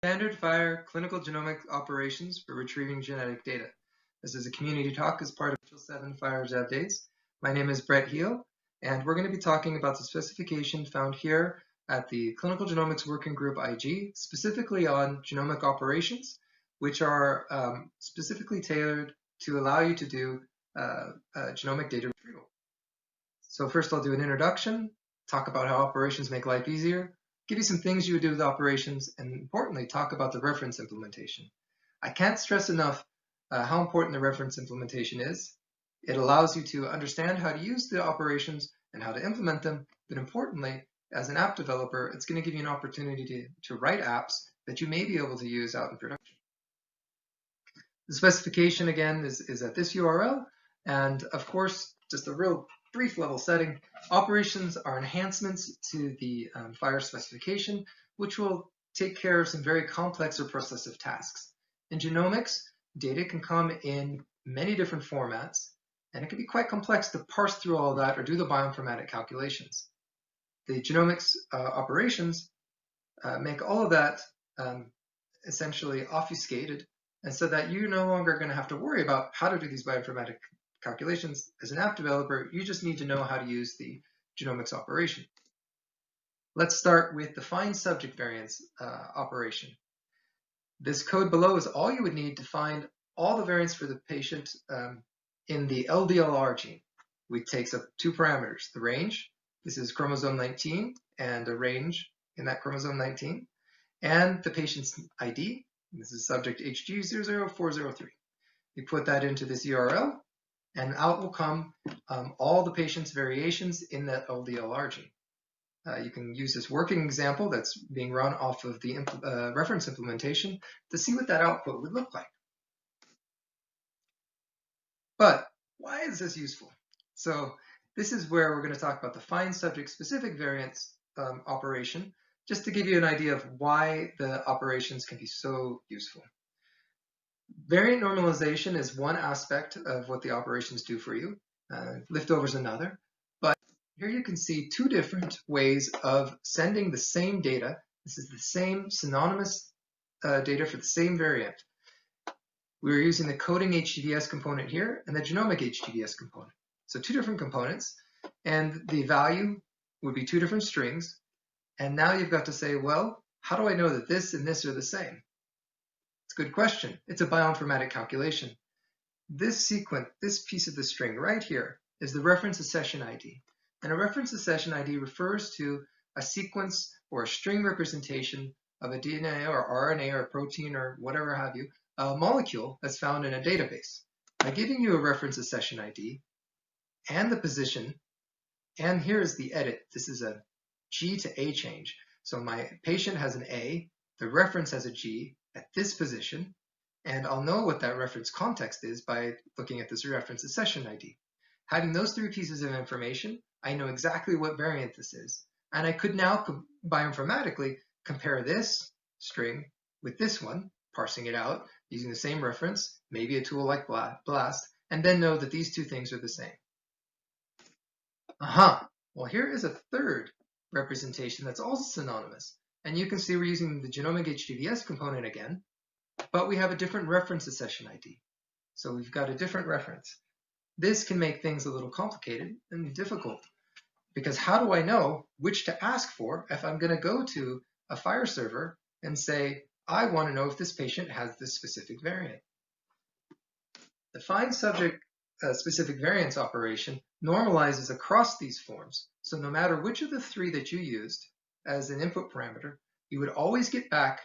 Standard FHIR clinical genomic operations for retrieving genetic data. This is a community talk as part of 7 FHIR DevDays. My name is Bret Heale, and we're going to be talking about the specification found here at the Clinical Genomics Working Group IG, specifically on genomic operations, which are specifically tailored to allow you to do genomic data retrieval. So first I'll do an introduction, talk about how operations make life easier, give you some things you would do with operations, and importantly, talk about the reference implementation. I can't stress enough how important the reference implementation is. It allows you to understand how to use the operations and how to implement them, but importantly, as an app developer, it's going to give you an opportunity to write apps that you may be able to use out in production. The specification, again, is at this URL, and of course, just a real brief level setting. Operations are enhancements to the FHIR specification, which will take care of some very complex or processive tasks. In genomics, data can come in many different formats, and it can be quite complex to parse through all of that or do the bioinformatic calculations. The genomics operations make all of that essentially obfuscated, and so that you're no longer going to have to worry about how to do these bioinformatic calculations. As an app developer, you just need to know how to use the genomics operation. Let's start with the find subject variants operation. This code below is all you would need to find all the variants for the patient in the LDLR gene, which takes up two parameters: the range, this is chromosome 19, and a range in that chromosome 19, and the patient's ID, this is subject HG00403. You put that into this URL, and out will come all the patient's variations in that LDLR gene. You can use this working example that's being run off of the reference implementation to see what that output would look like. But why is this useful? So this is where we're going to talk about the find subject specific variants operation, just to give you an idea of why the operations can be so useful. Variant normalization is one aspect of what the operations do for you. Liftover is another. But here you can see two different ways of sending the same data. This is the same synonymous data for the same variant. We're using the coding HGVS component here and the genomic HGVS component. So two different components, and the value would be two different strings. And now you've got to say, well, how do I know that this and this are the same? It's a good question. It's a bioinformatic calculation. This sequence, this piece of the string right here, is the reference accession ID. And a reference accession ID refers to a sequence or a string representation of a DNA or RNA or protein or whatever have you, a molecule that's found in a database. By giving you a reference accession ID and the position, and here is the edit. This is a G to A change. So my patient has an A, the reference has a G at this position, and I'll know what that reference context is by looking at this reference accession ID. Having those three pieces of information, I know exactly what variant this is, and I could now bioinformatically compare this string with this one, parsing it out using the same reference, maybe a tool like BLAST, and then know that these two things are the same. Well, here is a third representation that's also synonymous. And you can see we're using the genomic HGVS component again, but we have a different reference accession ID. So we've got a different reference. This can make things a little complicated and difficult, because how do I know which to ask for if I'm going to go to a FHIR server and say, I want to know if this patient has this specific variant? The find subject specific variants operation normalizes across these forms. So no matter which of the three that you used as an input parameter, you would always get back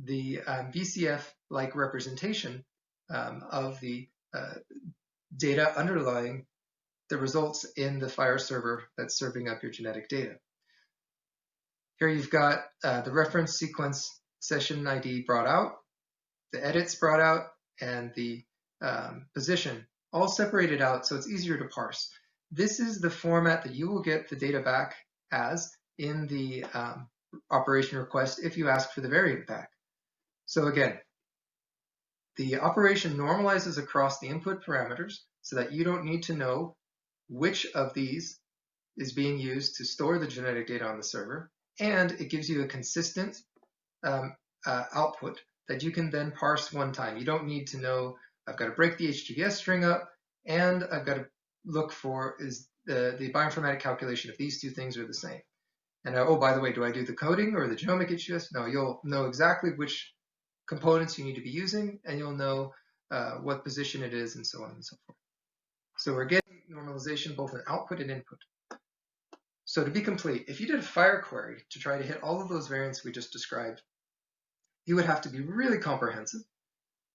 the VCF-like representation of the data underlying the results in the FHIR server that's serving up your genetic data. Here you've got the reference sequence session ID brought out, the edits brought out, and the position all separated out so it's easier to parse. This is the format that you will get the data back as in the operation request if you ask for the variant back. So again, the operation normalizes across the input parameters so that you don't need to know which of these is being used to store the genetic data on the server, and it gives you a consistent output that you can then parse one time. You don't need to know, I've got to break the HGVS string up, and I've got to look for is the bioinformatic calculation if these two things are the same. And oh, by the way, do I do the coding or the genomic HGVS? No, you'll know exactly which components you need to be using, and you'll know what position it is, and so on and so forth. So we're getting normalization both in output and input. So to be complete, if you did a FHIR query to try to hit all of those variants we just described, you would have to be really comprehensive.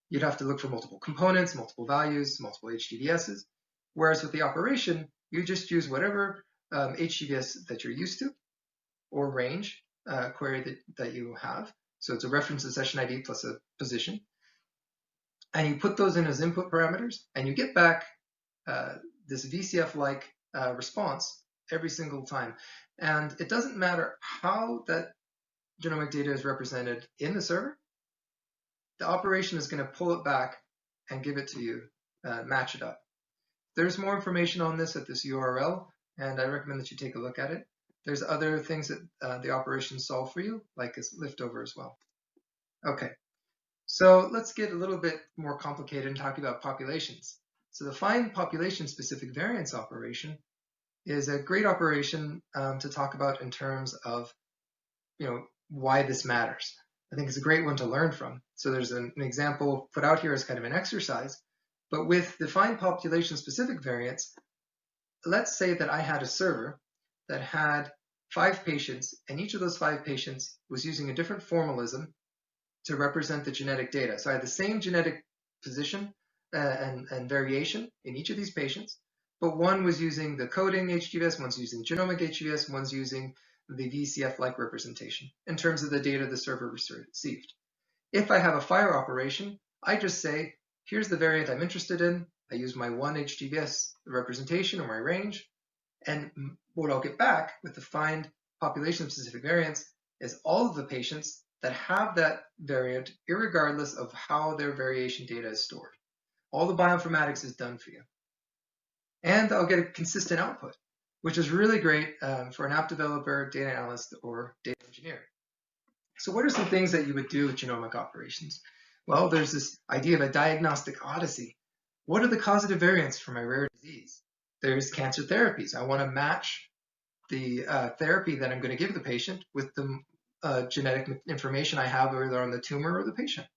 You'd have to look for multiple components, multiple values, multiple HGVSs. Whereas with the operation, you just use whatever HGVS that you're used to, or range query that you have. So it's a reference to session ID plus a position. And you put those in as input parameters, and you get back this VCF-like response every single time. And it doesn't matter how that genomic data is represented in the server, the operation is going to pull it back and give it to you, match it up. There's more information on this at this URL, and I recommend that you take a look at it. There's other things that the operations solve for you, like this liftover as well. Okay, so let's get a little bit more complicated and talk about populations. So the find population-specific variance operation is a great operation to talk about in terms of, why this matters. I think it's a great one to learn from. So there's an example put out here as kind of an exercise, but with the find population-specific variance, let's say that I had a server that had 5 patients, and each of those 5 patients was using a different formalism to represent the genetic data. So I had the same genetic position and variation in each of these patients, but one was using the coding HGVS, one's using genomic HGVS, one's using the VCF-like representation in terms of the data the server received. If I have a FHIR operation, I just say, here's the variant I'm interested in. I use my one HGVS representation or my range, and what I'll get back with the find population-specific variance is all of the patients that have that variant, irregardless of how their variation data is stored. All the bioinformatics is done for you. And I'll get a consistent output, which is really great for an app developer, data analyst, or data engineer. So what are some things that you would do with genomic operations? Well, there's this idea of a diagnostic odyssey. What are the causative variants for my rare disease? There's cancer therapies. I want to match the therapy that I'm going to give the patient with the genetic information I have either on the tumor or the patient.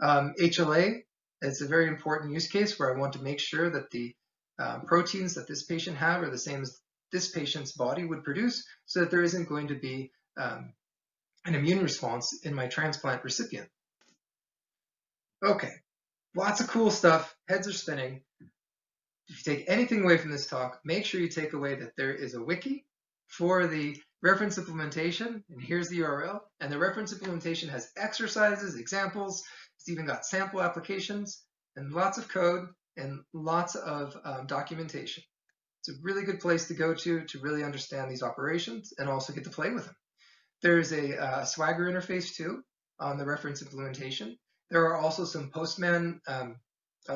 HLA is a very important use case where I want to make sure that the proteins that this patient have are the same as this patient's body would produce, so that there isn't going to be an immune response in my transplant recipient. Okay, lots of cool stuff. Heads are spinning. If you take anything away from this talk, make sure you take away that there is a wiki for the reference implementation, and here's the URL. And the reference implementation has exercises, examples. It's even got sample applications and lots of code and lots of documentation. It's a really good place to go to really understand these operations and also get to play with them. There's a Swagger interface too on the reference implementation. There are also some Postman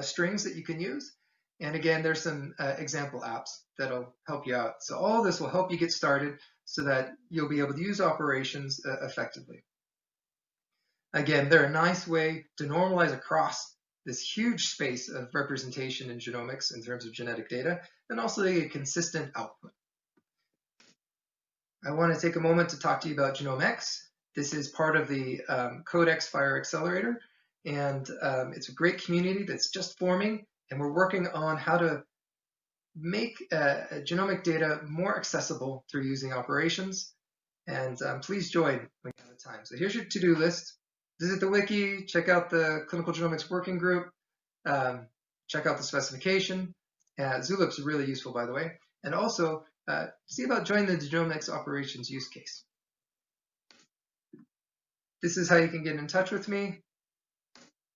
strings that you can use. And again, there's some example apps that'll help you out. So all this will help you get started so that you'll be able to use operations effectively. Again, they're a nice way to normalize across this huge space of representation in genomics in terms of genetic data, and also a consistent output. I want to take a moment to talk to you about GenomeX. This is part of the Codex FHIR Accelerator, and it's a great community that's just forming, and we're working on how to make genomic data more accessible through using operations. And please join when you have the time. So here's your to-do list. Visit the wiki, check out the Clinical Genomics Working Group, check out the specification. Zulip's really useful, by the way. And also, see about joining the genomics operations use case. This is how you can get in touch with me.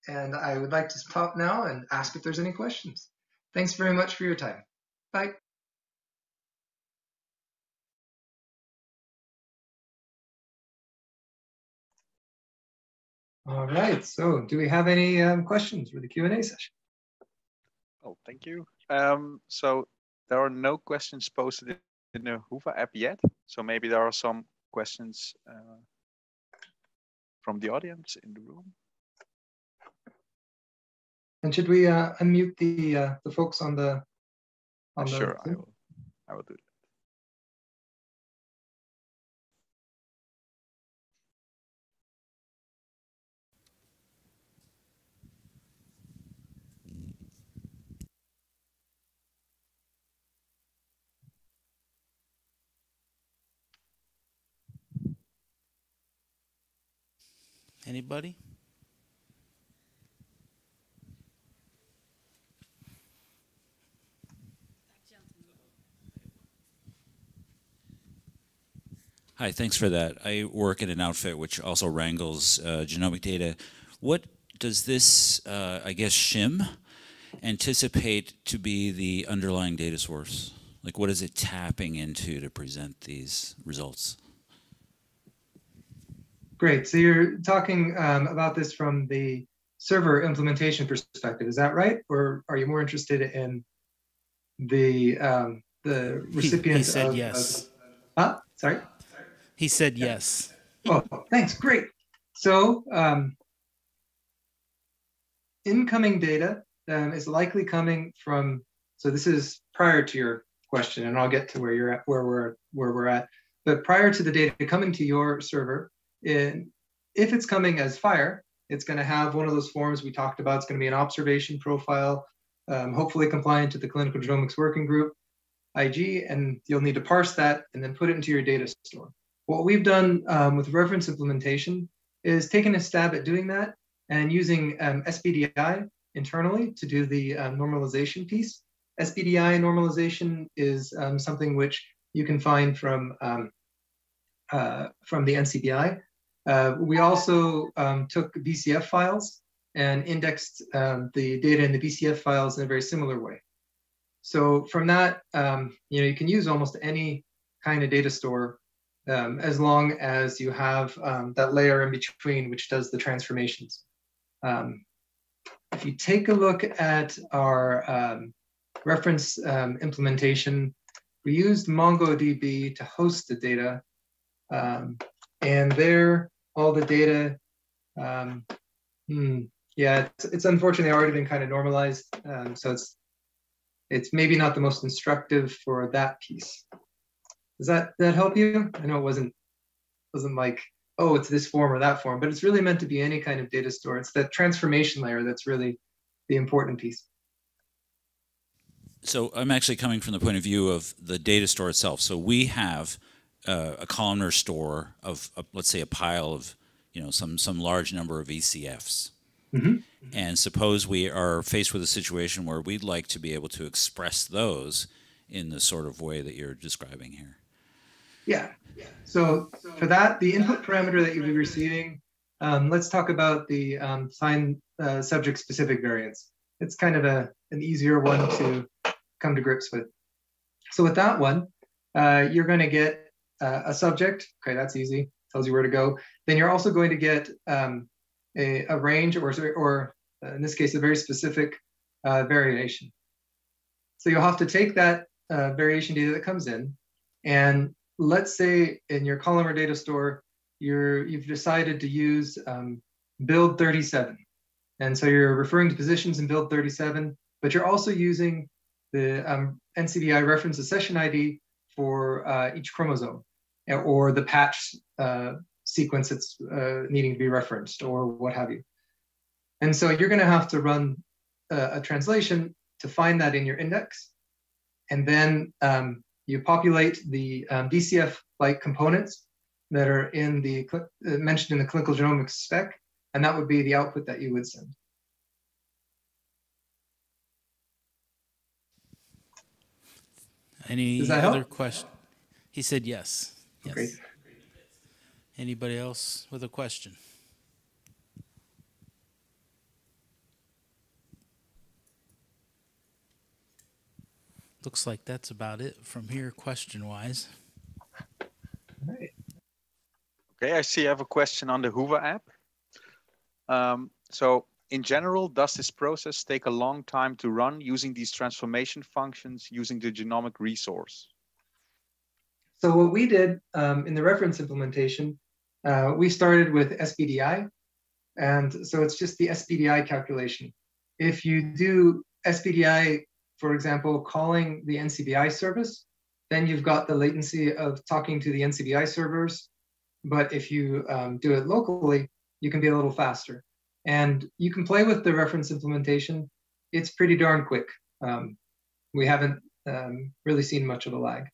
And I would like to stop now and ask if there's any questions. Thanks very much for your time. Bye. All right, so do we have any questions for the Q&A session? Oh, thank you. So there are no questions posted in the HooVa app yet. So maybe there are some questions from the audience in the room? And should we unmute the folks on the Sure, I will do that. Anybody? Hi, thanks for that. I work at an outfit which also wrangles genomic data. What does this, I guess, shim anticipate to be the underlying data source? Like, what is it tapping into to present these results? Great. So you're talking about this from the server implementation perspective, is that right? Or are you more interested in the recipient? He said yes. Sorry? He said yes. Oh, thanks. Great. So incoming data is likely coming from, so this is prior to your question, and I'll get to where you're at, where we're at. But prior to the data coming to your server, if it's coming as FHIR, it's going to have one of those forms we talked about. It's going to be an observation profile, hopefully compliant to the Clinical Genomics Working Group, IG, and you'll need to parse that and then put it into your data store. What we've done with reference implementation is taken a stab at doing that and using SBDI internally to do the normalization piece. SBDI normalization is something which you can find from the NCBI. We also took BCF files and indexed the data in the BCF files in a very similar way. So from that, you can use almost any kind of data store as long as you have that layer in between, which does the transformations. If you take a look at our reference implementation, we used MongoDB to host the data. And there, all the data, yeah, it's unfortunately already been kind of normalized. So it's maybe not the most instructive for that piece. Does that help you? I know it wasn't like, oh, it's this form or that form, but it's really meant to be any kind of data store. It's that transformation layer that's really the important piece. So I'm actually coming from the point of view of the data store itself. So we have a columnar store of let's say a pile of some large number of ECFs. Mm-hmm. And suppose we are faced with a situation where we'd like to be able to express those in the sort of way that you're describing here. Yeah. So for that, the input parameter that you'll be receiving, let's talk about the sign subject specific variance. It's kind of an easier one to come to grips with. So with that one, you're going to get a subject. Okay, that's easy. Tells you where to go. Then you're also going to get a range or in this case, a very specific variation. So you'll have to take that variation data that comes in, and let's say in your columnar data store, you've decided to use build 37. And so you're referring to positions in build 37, but you're also using the NCBI reference accession ID for each chromosome or the patch sequence that's needing to be referenced or what have you. And so you're going to have to run a translation to find that in your index. And then you populate the BCF-like components that are in the mentioned in the clinical genomics spec, and that would be the output that you would send. Any other question? He said yes. Yes. Great. Anybody else with a question? Looks like that's about it from here, question-wise. Right. Okay, I see I have a question on the Hoover app. So in general, does this process take a long time to run using these transformation functions using the genomic resource? So what we did in the reference implementation, We started with SBDI, and so it's just the SBDI calculation. If you do SBDI, for example, calling the NCBI service, then you've got the latency of talking to the NCBI servers. But if you do it locally, you can be a little faster. And you can play with the reference implementation. It's pretty darn quick. We haven't really seen much of a lag.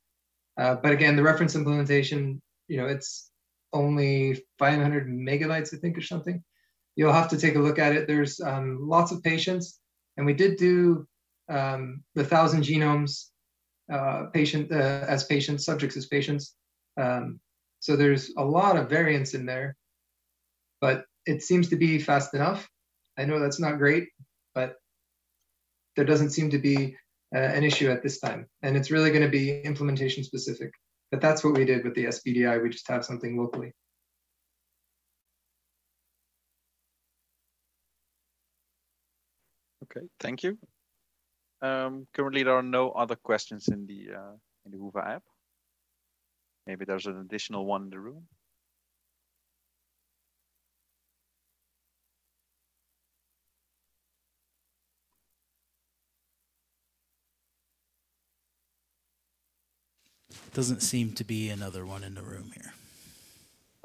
But again, the reference implementation, it's only 500 megabytes, I think, or something. You'll have to take a look at it. There's lots of patients, and we did do the 1,000 genomes as patients, subjects as patients. So there's a lot of variance in there, but it seems to be fast enough. I know that's not great, but there doesn't seem to be an issue at this time. And it's really going to be implementation specific. But that's what we did with the SBDI. We just have something locally. Okay, thank you. Currently, there are no other questions in the Hoover app. Maybe there's an additional one in the room. Doesn't seem to be another one in the room here.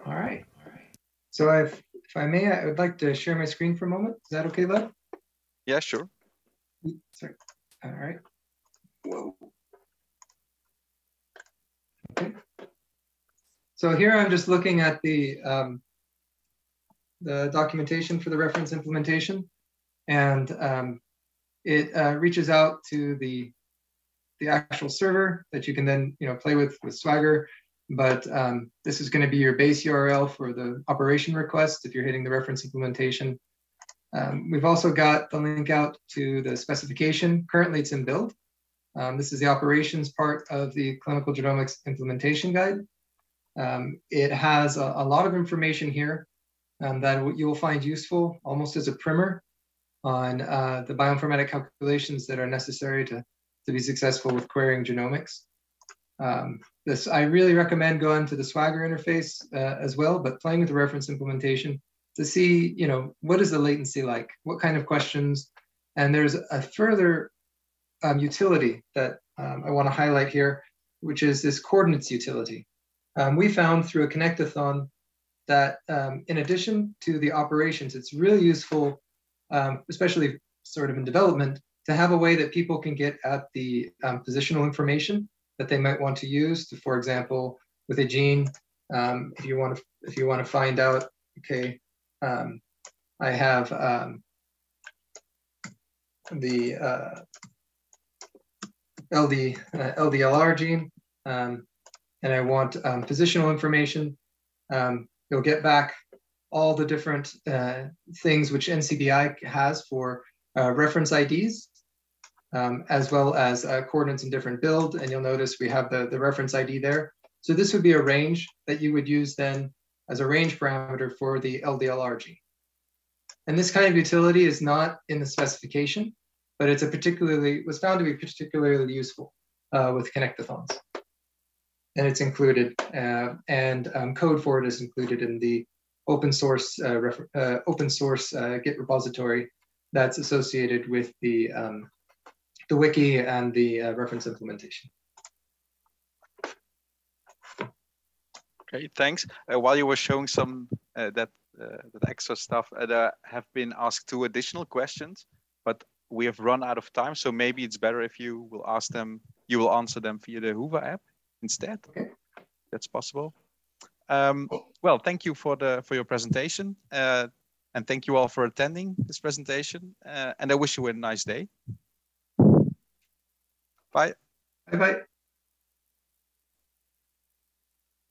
All right. So if I may, I would like to share my screen for a moment. Is that okay, Lev? Yeah, sure. Sorry. All right. Whoa. Okay. So here I'm just looking at the documentation for the reference implementation, and it reaches out to the actual server that you can then play with Swagger. But this is going to be your base URL for the operation request if you're hitting the reference implementation. We've also got the link out to the specification. Currently, it's in build. This is the operations part of the clinical genomics implementation guide. It has a lot of information here that you will find useful almost as a primer on the bioinformatic calculations that are necessary to be successful with querying genomics. I really recommend going to the Swagger interface as well, but playing with the reference implementation to see, what is the latency like? What kind of questions? And there's a further utility that I want to highlight here, which is this coordinates utility. We found through a connectathon that in addition to the operations, it's really useful, especially sort of in development, to have a way that people can get at the positional information that they might want to use to, for example, with a gene, if you want to find out, okay, I have the LDLR gene, and I want positional information. You'll get back all the different things which NCBI has for reference IDs, as well as coordinates in different build. And you'll notice we have the reference ID there. So this would be a range that you would use then as a range parameter for the LDLR gene. And this kind of utility is not in the specification, but it's was found to be particularly useful with connectathons. And it's included, and code for it is included in the open source Git repository that's associated with the wiki and the reference implementation. Okay, thanks. While you were showing some that extra stuff, there have been asked 2 additional questions, but we have run out of time. So maybe it's better if you will ask them. You will answer them via the Hoover app instead. Okay, that's possible. Well, thank you for your presentation, and thank you all for attending this presentation. And I wish you a nice day. Bye. Bye-bye.